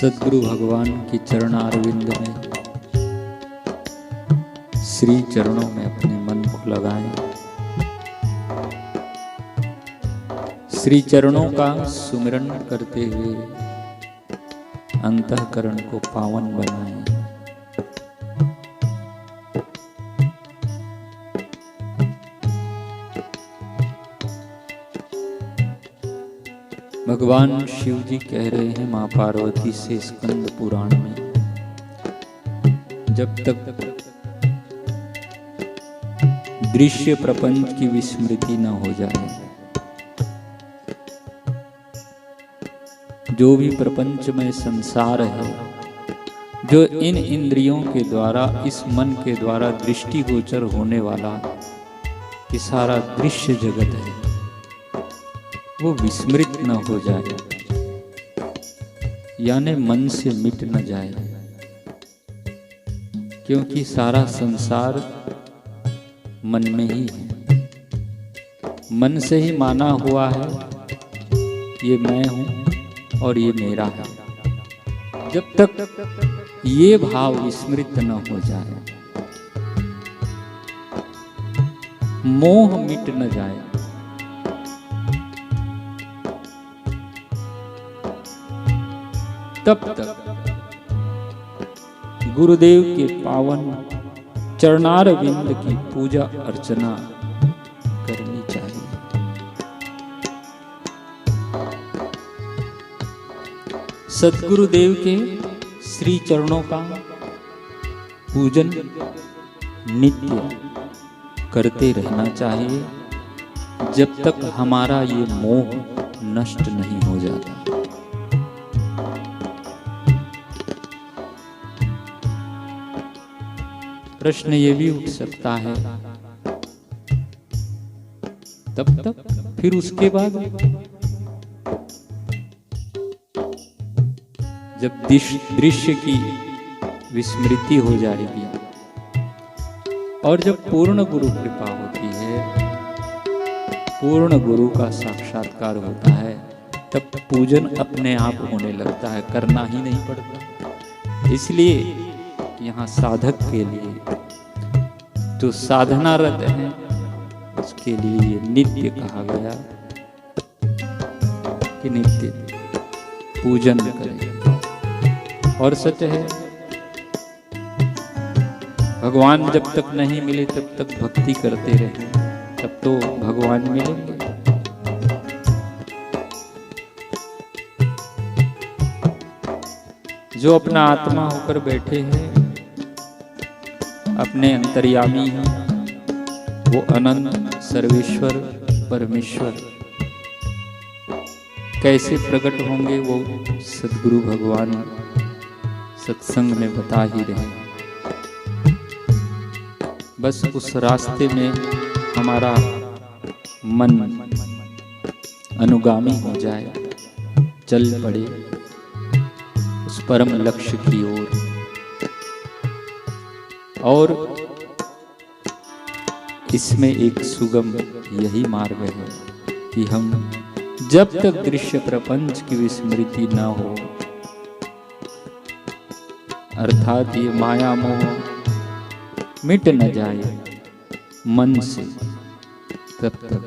सद्गुरु भगवान की चरणारविंद में, श्री चरणों में अपने मन को लगाएं। श्री चरणों का सुमिरन करते हुए अंतःकरण को पावन बनाएं। भगवान शिव जी कह रहे हैं मां पार्वती से स्कंद पुराण में, जब तक दृश्य प्रपंच की विस्मृति न हो जाए, जो भी प्रपंच में संसार है, जो इन इंद्रियों के द्वारा, इस मन के द्वारा दृष्टिगोचर होने वाला ये सारा दृश्य जगत है, वो विस्मृत न हो जाए, यानी मन से मिट न जाए, क्योंकि सारा संसार मन में ही है। मन से ही माना हुआ है ये मैं हूं और ये मेरा है। जब तक ये भाव विस्मृत न हो जाए, मोह मिट न जाए, तब तक गुरुदेव के पावन चरणारविंद की पूजा अर्चना करनी चाहिए। सद्गुरुदेव के श्री चरणों का पूजन नित्य करते रहना चाहिए, जब तक हमारा ये मोह नष्ट नहीं हो जाता। प्रश्न ये भी उठ सकता है, तब तक फिर उसके बाद जब दृश्य की विस्मृति हो जाएगी और जब पूर्ण गुरु कृपा होती है, पूर्ण गुरु का साक्षात्कार होता है, तब पूजन अपने आप होने लगता है, करना ही नहीं पड़ता। इसलिए यहाँ साधक के लिए, जो साधनारत है, उसके लिए ये नित्य कहा गया कि नित्य पूजन करें। और सत्य है, भगवान जब तक नहीं मिले तब तक भक्ति करते रहे, तब तो भगवान मिलेंगे। जो अपना आत्मा होकर बैठे हैं, अपने अंतर्यामी हैं, वो अनंत सर्वेश्वर परमेश्वर कैसे प्रकट होंगे, वो सद्गुरु भगवान सत्संग में बता ही रहे। बस उस रास्ते में हमारा मन अनुगामी हो जाए, चल पड़े उस परम लक्ष्य की ओर। और इसमें एक सुगम यही मार्ग है कि हम जब तक दृश्य प्रपंच की विस्मृति न हो, अर्थात ये माया मोह मिट न जाए मन से, तब तक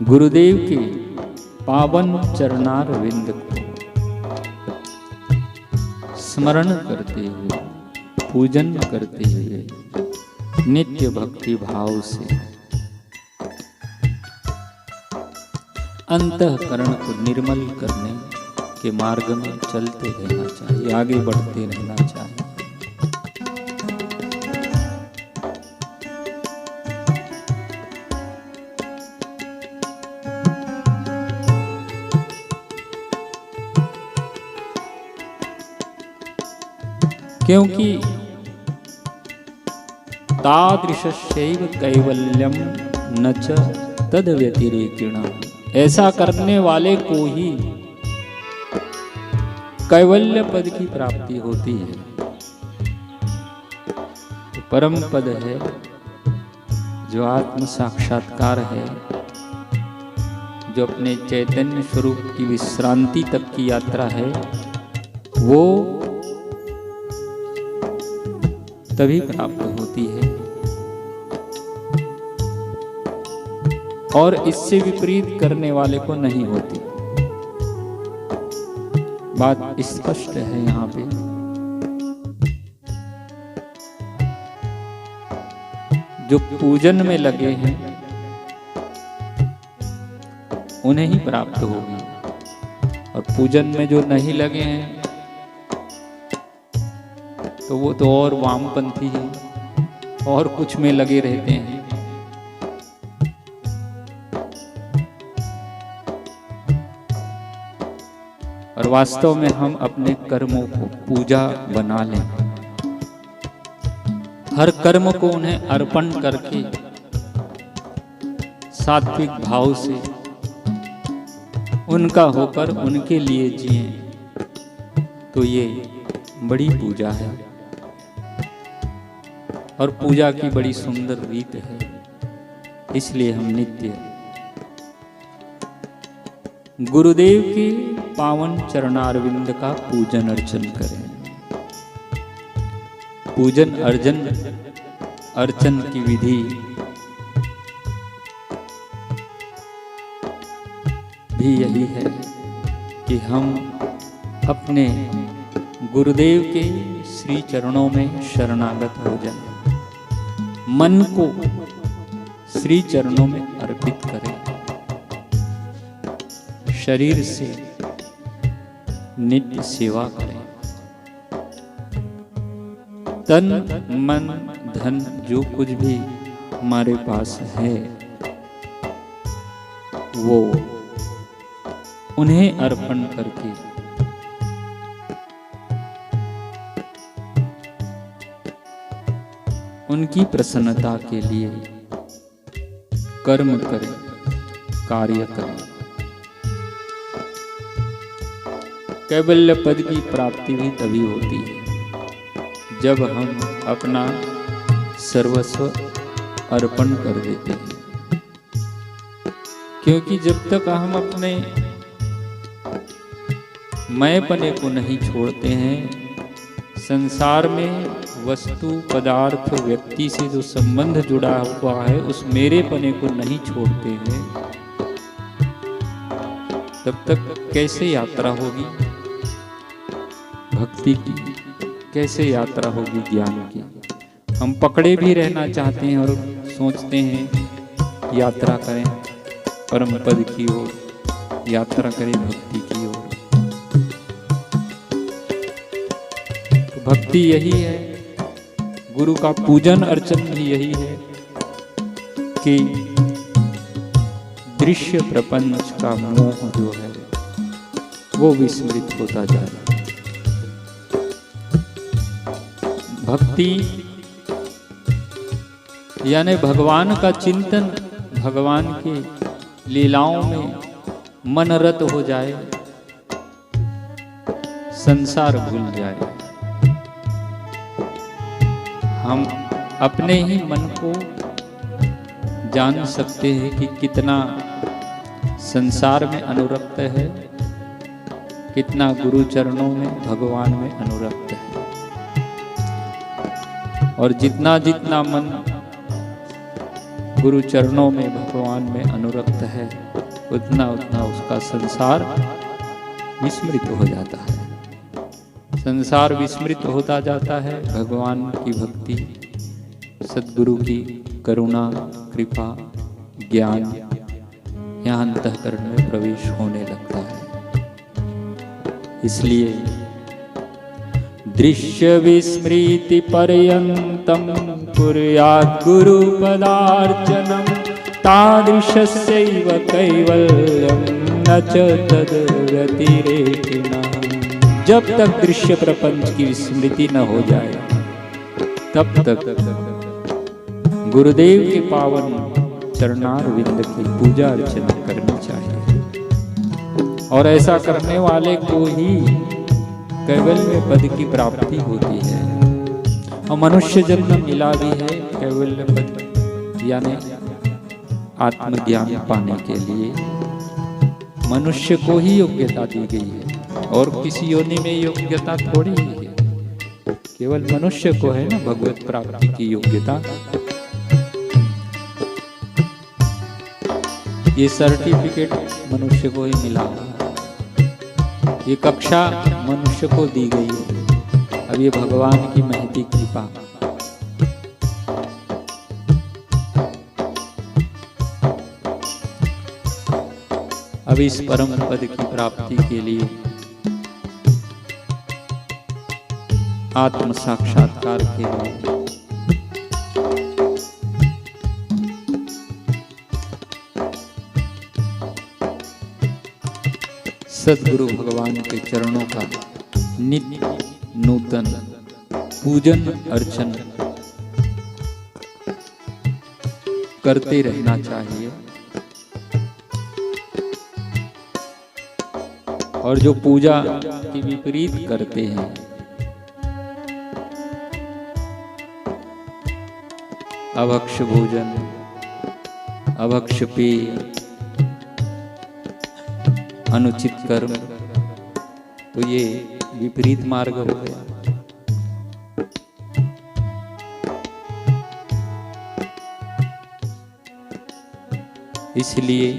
गुरुदेव के पावन चरणारविंद को स्मरण करते हुए, पूजन करते हुए, नित्य भक्ति भाव से अंतःकरण को निर्मल करने के मार्ग में चलते रहना चाहिए, आगे बढ़ते रहना चाहिए। क्योंकि तादृशस्यैव कैवल्यम न च तद व्यतिरेकिण, ऐसा करने वाले को ही कैवल्य पद की प्राप्ति होती है। तो परम पद है, जो आत्म साक्षात्कार है, जो अपने चैतन्य स्वरूप की विश्रांति तक की यात्रा है, वो तभी प्राप्त होती है। और इससे विपरीत करने वाले को नहीं होती। बात स्पष्ट है यहाँ पे। जो पूजन में लगे हैं उन्हें ही प्राप्त होगी, और पूजन में जो नहीं लगे हैं तो वो तो और वामपंथी है, और कुछ में लगे रहते हैं। और वास्तव में हम अपने कर्मों को पूजा बना लें, हर कर्म को उन्हें अर्पण करके सात्विक भाव से उनका होकर उनके लिए जिएं, तो ये बड़ी पूजा है। और पूजा की बड़ी सुंदर रीत है, इसलिए हम नित्य गुरुदेव के पावन चरणारविंद का पूजन अर्चन करें। पूजन अर्चन की विधि भी यही है कि हम अपने गुरुदेव के श्री चरणों में शरणागत हो जाएं, मन को श्री चरणों में अर्पित करें, शरीर से नित्य सेवा करें, तन मन धन जो कुछ भी हमारे पास है वो उन्हें अर्पण करके उनकी प्रसन्नता के लिए कर्म करें, कार्य करें। कैवल्य पद की प्राप्ति भी तभी होती है जब हम अपना सर्वस्व अर्पण कर देते हैं। क्योंकि जब तक हम अपने मैंपने को नहीं छोड़ते हैं, संसार में वस्तु पदार्थ व्यक्ति से जो संबंध जुड़ा हुआ है उस मेरेपने को नहीं छोड़ते हैं, तब तक कैसे यात्रा होगी भक्ति की, कैसे यात्रा होगी ज्ञान की। हम पकड़े भी रहना चाहते हैं और सोचते हैं यात्रा करें परम पद की ओर, यात्रा करें भक्ति की ओर। तो भक्ति यही है, गुरु का पूजन अर्चन भी यही है कि दृश्य प्रपंच का मोह जो है वो विस्मृत होता जा रहा है। भक्ति यानी भगवान का चिंतन, भगवान के लीलाओं में मनरत हो जाए, संसार भूल जाए। हम अपने ही मन को जान सकते हैं कि कितना संसार में अनुरक्त है, कितना गुरु चरणों में भगवान में अनुरक्त है। और जितना जितना मन गुरु चरणों में भगवान में अनुरक्त है, उतना उतना उसका संसार विस्मृत हो जाता है। संसार विस्मृत होता जाता है, भगवान की भक्ति, सद्गुरु की करुणा, कृपा, ज्ञान यहाँ अंतःकरण में प्रवेश होने लगता है। इसलिए दृश्य विस्मृति पर्यन्तं कुर्यात् गुरु पदार्चनं तादृशस्यैव कैवल्यं न च तद्व्यतिरेकिणः। जब तक दृश्य प्रपंच की स्मृति न हो जाए तब तक गुरुदेव के पावन चरणारविंद की पूजा अर्चना करनी चाहिए। और ऐसा करने वाले को ही कैवल्य पद की प्राप्ति होती है। और मनुष्य जन्म मिला भी है कैवल्य पद यानी आत्मज्ञान पाने के लिए मनुष्य को ही योग्यता दी गई है। और किसी योनि में योग्यता थोड़ी ही है, केवल मनुष्य को है ना भगवत प्राप्ति की योग्यता। ये सर्टिफिकेट मनुष्य को ही मिला, ये कक्षा मनुष्य को दी गई है। अब ये भगवान की महती कृपा। अब इस परम पद की प्राप्ति के लिए आत्म साक्षात्कार के लिए सद्गुरु भगवान के चरणों का नित्य नूतन पूजन अर्चन करते रहना चाहिए। और जो पूजा के विपरीत करते हैं, अभक्ष भोजन, अभक्ष पेय, अनुचित कर्म, तो ये विपरीत मार्ग हो गया। इसलिए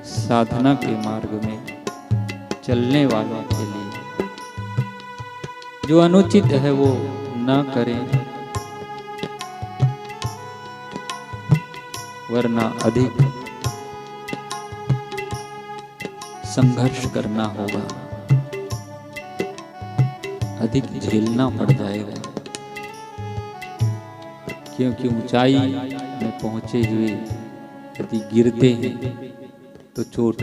साधना के मार्ग में चलने वालों के लिए जो अनुचित है वो न करें, वरना अधिक संघर्ष करना होगा, अधिक झेलना पड़ जाएगा। क्योंकि ऊंचाई में पहुंचे हुए यदि गिरते हैं तो चोट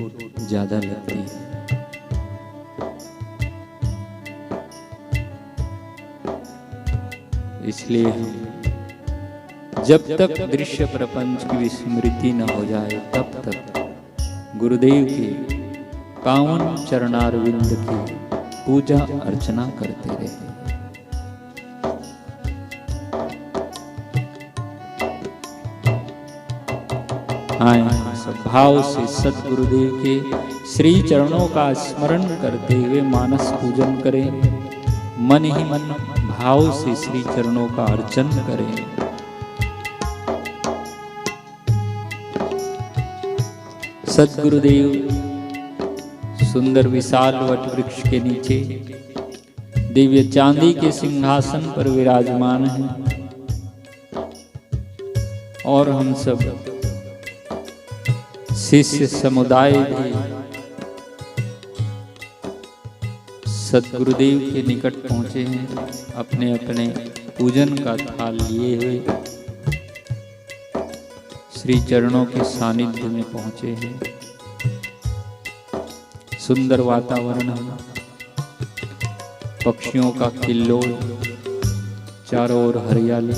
ज्यादा लगती है। इसलिए हम जब तक दृश्य प्रपंच की विस्मृति न हो जाए तब तक गुरुदेव के पावन चरणारविंद की पूजा अर्चना करते रहे। आए सब भाव से सद्गुरुदेव के श्री चरणों का स्मरण करते हुए मानस पूजन करें, मन ही मन भाव से श्री चरणों का अर्चन करें। सद्गुरुदेव सुंदर विशाल वट वृक्ष के नीचे दिव्य चांदी के सिंहासन पर विराजमान हैं और हम सब शिष्य समुदाय भी सद्गुरुदेव के निकट पहुंचे हैं, अपने अपने पूजन का थाल लिए हुए श्री चरणों के सानिध्य में पहुंचे हैं। सुंदर वातावरण है, पक्षियों का किल्लोल, चारों ओर हरियाली,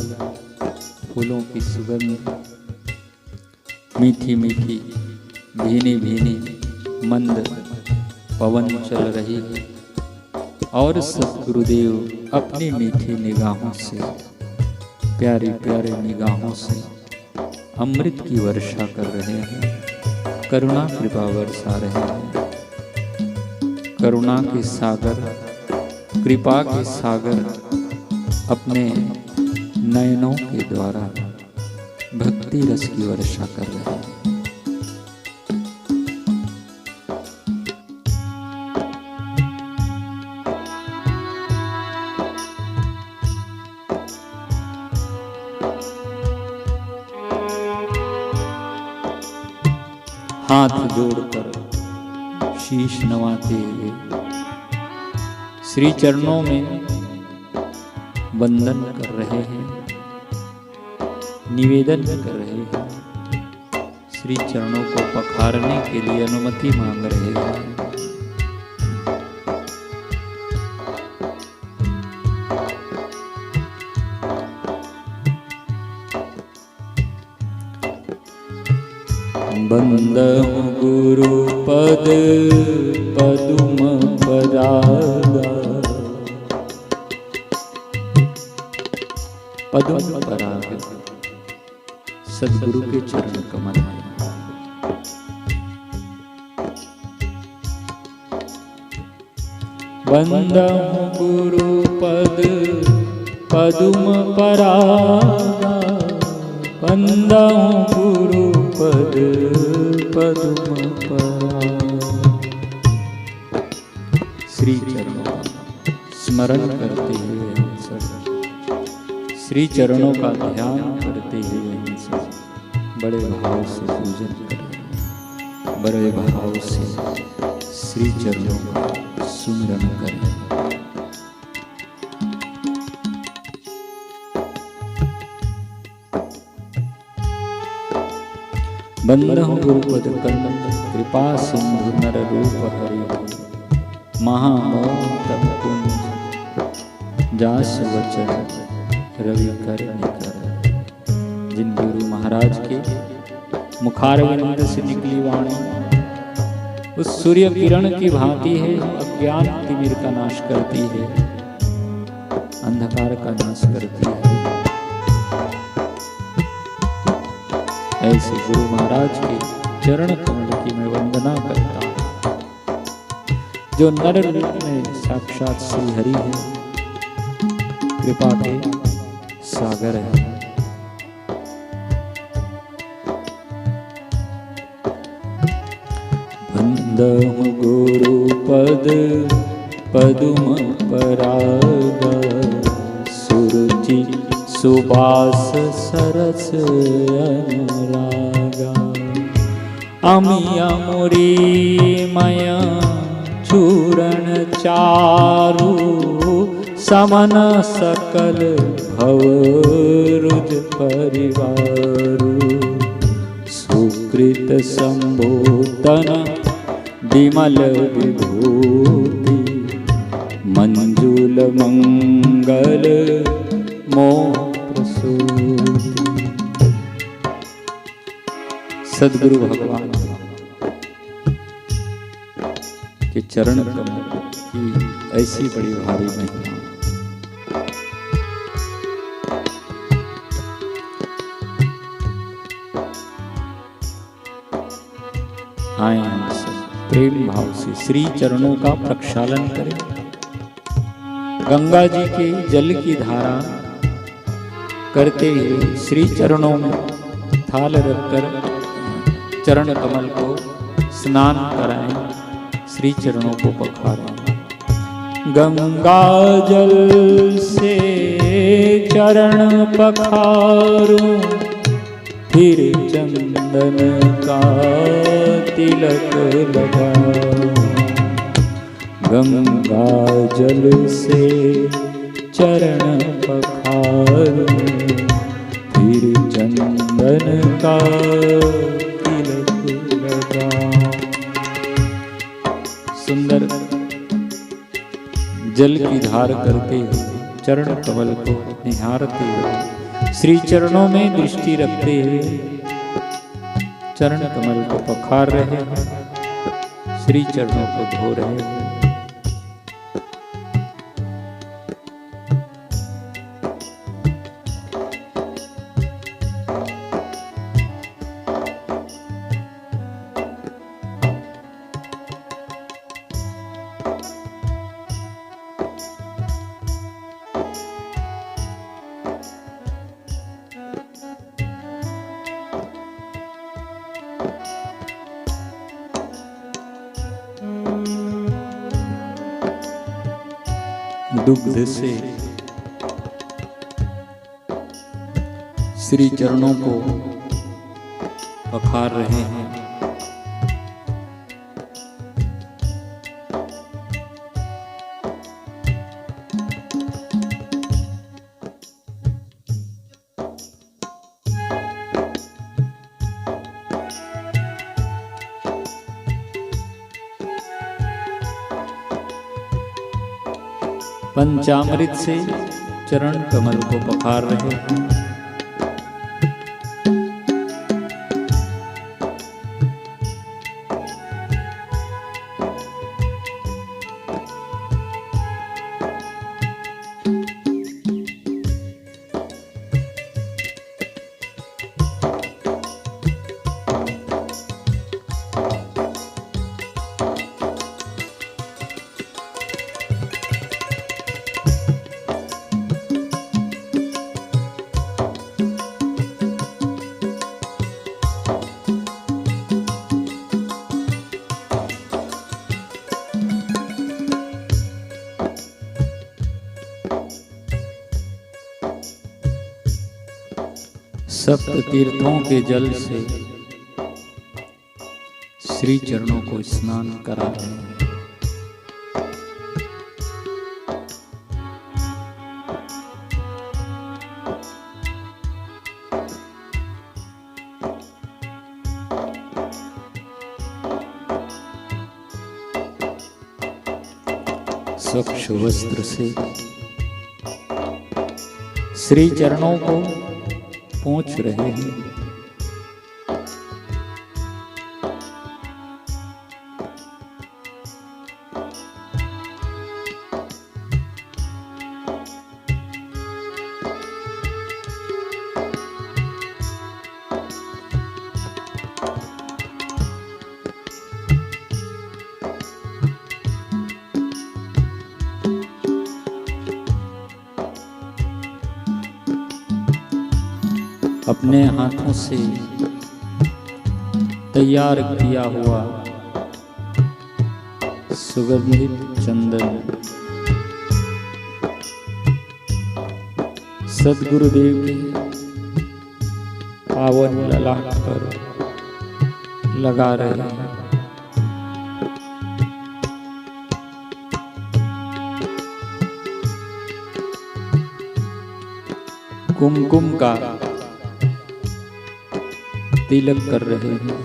फूलों की सुगंध, मीठी मीठी भीनी भीनी मंद पवन चल रही है और सद्गुरुदेव अपनी मीठी निगाहों से, प्यारी प्यारे निगाहों से अमृत की वर्षा कर रहे हैं, करुणा कृपा बरसा रहे हैं। करुणा के सागर, कृपा के सागर अपने नयनों के द्वारा भक्ति रस की वर्षा कर रहे हैं। हाथ जोड़कर शीश नवाते हुए श्री चरणों में वंदन कर रहे हैं, निवेदन कर रहे हैं, श्री चरणों को पखारने के लिए अनुमति मांग रहे हैं। बंदहु गुरु पद पदुम परागा, पदुम पराग सद्गुरु के चरण कमल है। बंदहु गुरु पद पदुम परागा, बंदहु गुरु पद पदुम परागा। श्री चरणों का स्मरण करते हुए हम सब, श्री चरणों का ध्यान करते हुए हम सब बड़े भाव से पूजन करें, बड़े भाव से श्री चरणों का सुमिरन करें। बंदहु गुरुपद कर्ण कृपा सिंधु नर रूप हरि, महामोह कुंज जास वचन रवि कर निकर। जिन गुरु महाराज के मुखारविंद से निकली वाणी उस सूर्य किरण की भांति है, अज्ञान तिमिर का नाश करती है, अंधकार का नाश करती है। ऐसे गुरु महाराज के चरण कमल की मैं वंदना करता हूँ, जो नर रूप में साक्षात श्री हरि है, कृपा के सागर है। बंदहु गुरु पद पदुम परागा, सुरुचि सुबास सरस अनुरागा। अमी अमुरी मया चूरण चारु, समन सकल भव रुज परिवारु। सुकृत संभूतन विमल विभूति, मंजुल मंगल मोह प्रसूति। सद्गुरु भगवान के चरण कमल की ऐसी बड़ी भारी महिमा। आए हम सब प्रेम भाव से श्री चरणों का प्रक्षालन करें। गंगा जी के जल की धारा करते हुए श्री चरणों में थाल रखकर चरण कमल को स्नान कराएं, श्री चरणों को पखारें। गंगा जल से चरण पखारूं, फिर चंदन का तिलक लगाऊं। गंगा जल से चरण पखारूं, फिर चंदन का तिलक लगाऊं। सुंदर जल की धार करते हुए चरण कमल को निहारते हुए, श्री चरणों में दृष्टि रखते हुए चरण कमल को पखार रहे हैं, श्री चरणों को धो रहे हैं। दुग्ध से श्री चरणों को पखार रहे हैं। पंचामृत से चरण कमल को पखार रहे हैं। सप्त तीर्थों के जल से श्री चरणों को स्नान करा रहे हैं। स्वच्छ वस्त्र से श्री चरणों को पोंछ रहे हैं। अपने हाथों से तैयार किया हुआ सुगंधित चंदन सद्गुरुदेव के पावन ललाट पर लगा रहे हैं। कुमकुम का तिलक कर रहे हैं,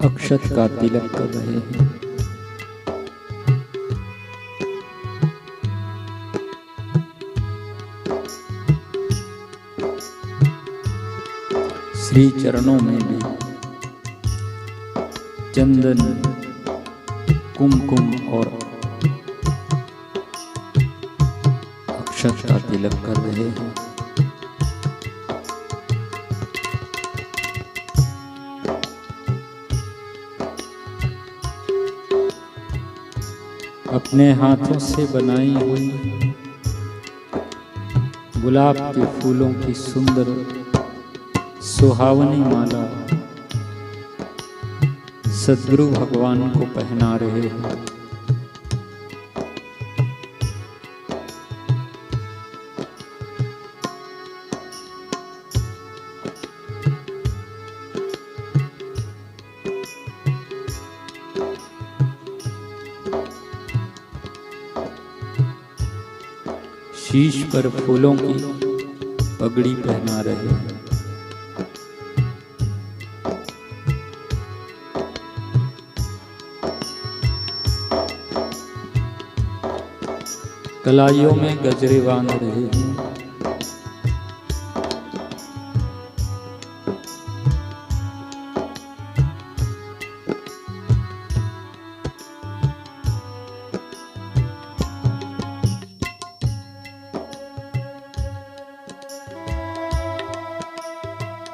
अक्षत का तिलक कर रहे हैं। श्री चरणों में भी चंदन, कुमकुम और अक्षत का तिलक कर रहे हैं। अपने हाथों से बनाई हुई गुलाब के फूलों की सुंदर सुहावनी माला सद्गुरु भगवान को पहना रहे हैं। शीश पर फूलों की पगड़ी पहना रहे हैं। कलाइयों में गजरे बांध रहे हैं।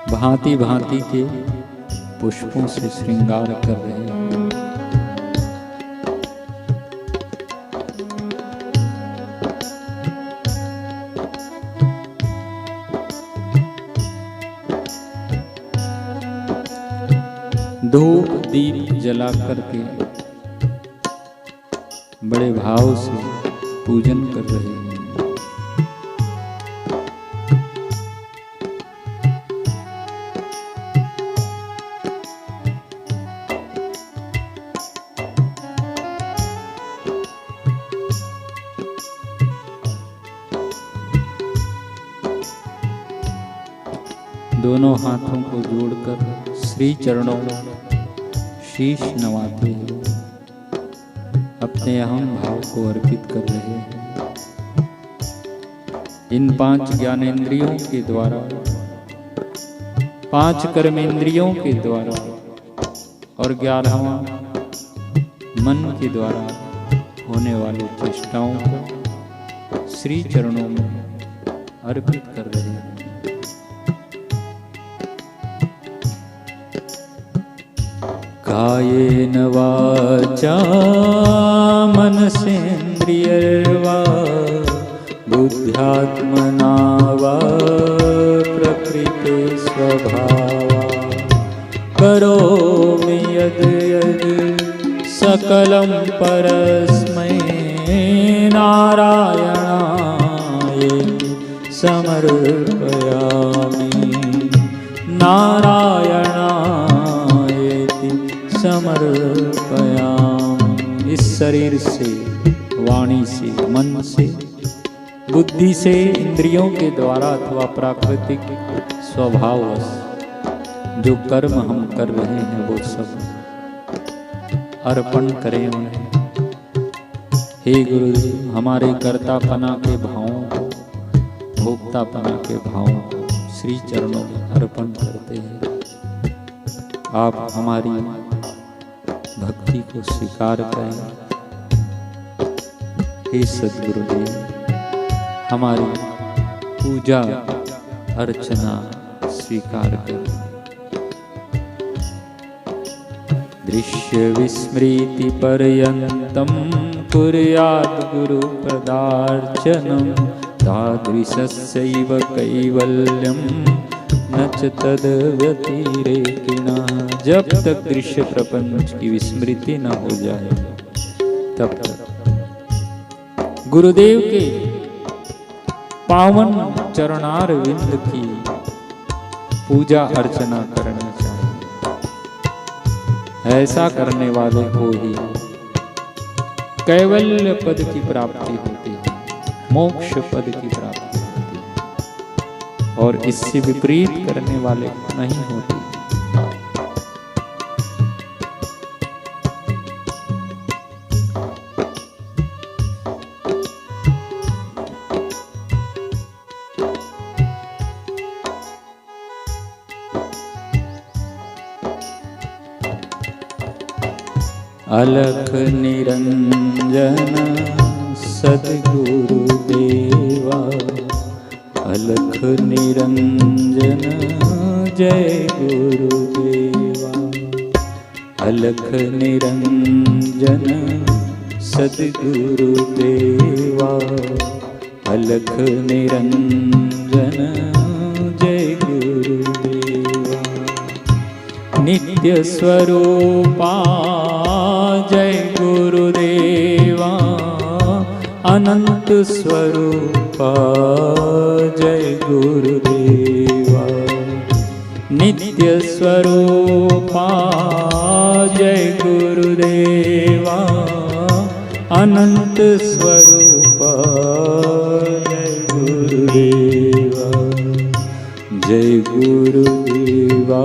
भांति भांति के पुष्पों से श्रृंगार कर रहे हैं। धूप दीप जला करके बड़े भाव से पूजन कर रहे हैं। दोनों हाथों को जोड़कर श्री चरणों में शीश नवाते हैं, अपने अहम भाव को अर्पित कर रहे हैं। इन 5 ज्ञानेंद्रियों के द्वारा, 5 कर्मेंद्रियों के द्वारा और 11वां मन के द्वारा होने वाली चेष्टाओं को श्री चरणों में अर्पित कर रहे हैं। कायेन वाचा मनसेन्द्रियर्वा बुद्ध्यात्मना वा प्रकृते स्वभावा करोमि यद् यद् सकलं परस्मै नारायणाय समर्पयामि नारायणायेति समर्पयामि। इस शरीर से, वाणी से, मन से, बुद्धि से, इंद्रियों के द्वारा अथवा प्राकृतिक स्वभाववश जो कर्म हम कर रहे हैं वो सब अर्पण करें उन्हें। हे गुरुदेव, हमारे कर्तापना के भावों को, भोक्तापना के भावों को श्री चरणों में अर्पण करते हैं। आप हमारी भक्ति को स्वीकार करें। हे सद्गुरुदेव, हमारी पूजा अर्चना स्वीकार करें। दृश्य विस्मृति पर्यन्तं कुर्यात् गुरु पदार्चनं तादृशस्यैव कैवल्यं न च तद व्यतिरेकिणः। जब तक दृश्य प्रपंच की विस्मृति न हो जाए तब तक गुरुदेव के पावन चरणार विंद की पूजा अर्चना करनी चाहिए। ऐसा करने वाले को ही कैवल्य पद की प्राप्ति होती है, मोक्ष पद की प्राप्ति होती है, और इससे विपरीत करने वाले नहीं होती। अलख निरंजन सद्गुरुदेवा, अलख निरंजन जय गुरुदेवा। अलख निरंजन सद्गुरुदेवा, अलख निरंजन जय गुरुदेवा। नित्य स्वरूपा जय गुरुदेवा, अनंत स्वरूपा जय गुरुदेवा। नित्य स्वरूपा जय गुरुदेवा, अनंत स्वरूपा जय गुरुदेवा। जय गुरुदेवा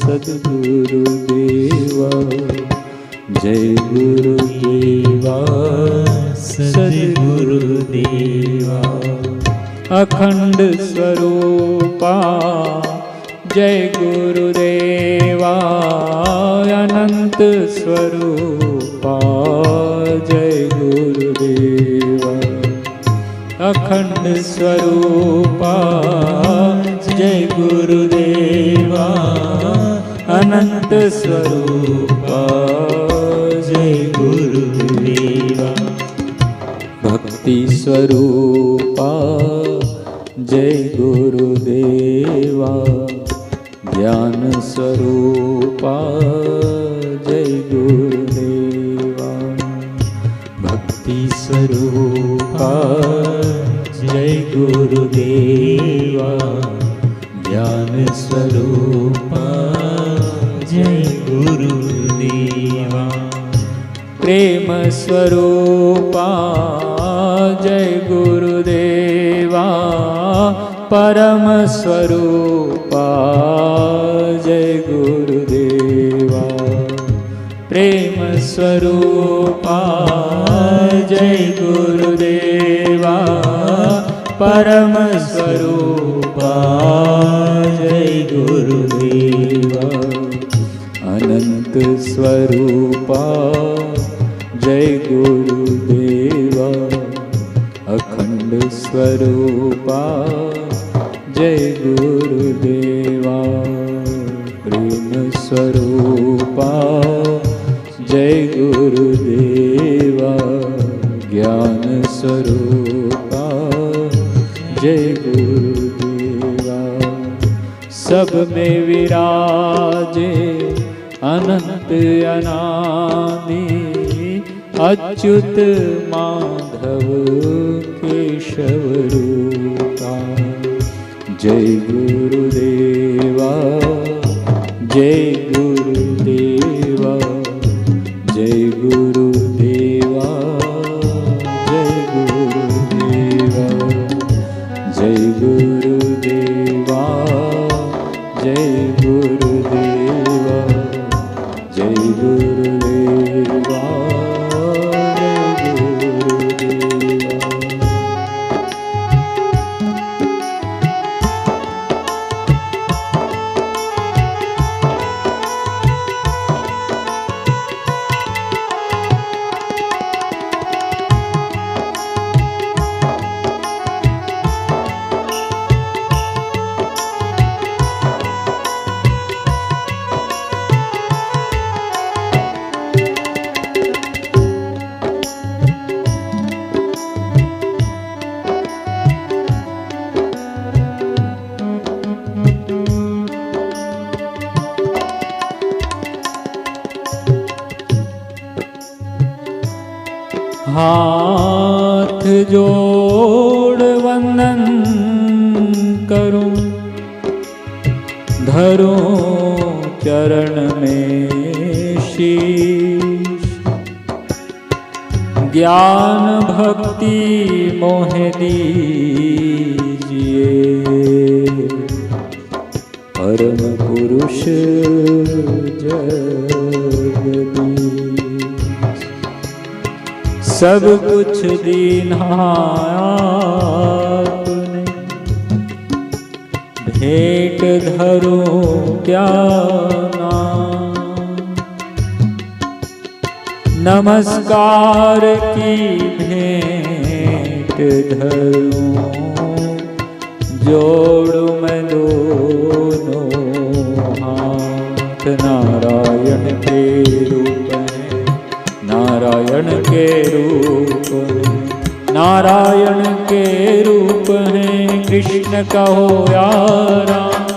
सद्गुरुदेवा, जय गुरुदेवा सद्गुरुदेवा। अखंड स्वरूपा जय गुरुदेवा, अनंत स्वरूपा जय गुरुदेवा। अखंड स्वरूपा जय गुरुदेवा, अनंत स्वरूपा जय गुरुदेवा। भक्ति स्वरूपा जय गुरुदेवा, ज्ञान स्वरूपा जय गुरुदेवा। भक्ति स्वरूपा जय गुरुदेवा, ज्ञान स्वरूपा जय गुरुदेवा। प्रेम स्वरूपा जय गुरुदेवा, परम स्वरूपा जय गुरुदेवा। प्रेम स्वरूपा जय गुरुदेवा, परम स्वरूपा जय गुरुदेवा। अनंत स्वरूपा जय गुरुदेवा, अखंड स्वरूपा जय गुरुदेवा। प्रेम स्वरूपा जय गुरुदेवा, ज्ञान स्वरूपा जय गुरुदेवा। सब में विराजे अनंत अनादि, अच्युत माधव केशव रूप। जय गुरुदेवा, जय गुरुदेवा, जय गुरुदेवा, जय गुरुदेवा, जय गुरुदेवा, जय गुरुदेवा, जय गुरुदेवा, हाथ जोड़ वंदन करूं, धरूं चरण में शीश, ज्ञान भक्ति मोह दीजिए, परम पुरुष जगदीश। सब कुछ दीना आपने, भेंट धरूं क्या नाम, नमस्कार की भेंट धरूं, जोड़ूं मैं दोनों हाथ। नारायण के रूप हैं, नारायण के रूप हैं, नारायण के रूप हैं, कृष्ण कहो या राम,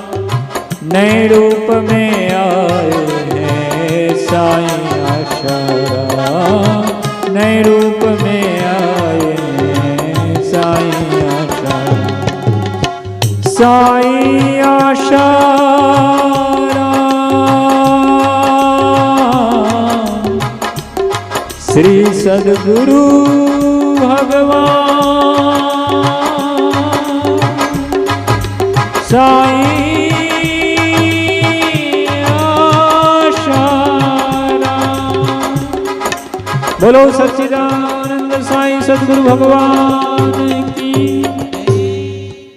नए रूप में आए हैं साईं आशाराम, नए रूप में आए हैं साईं आशाराम, साईं आशाराम। श्री सद्गुरु भगवान साईं आशाराम। बोलो सच्चिदानंद साईं सद्गुरु भगवान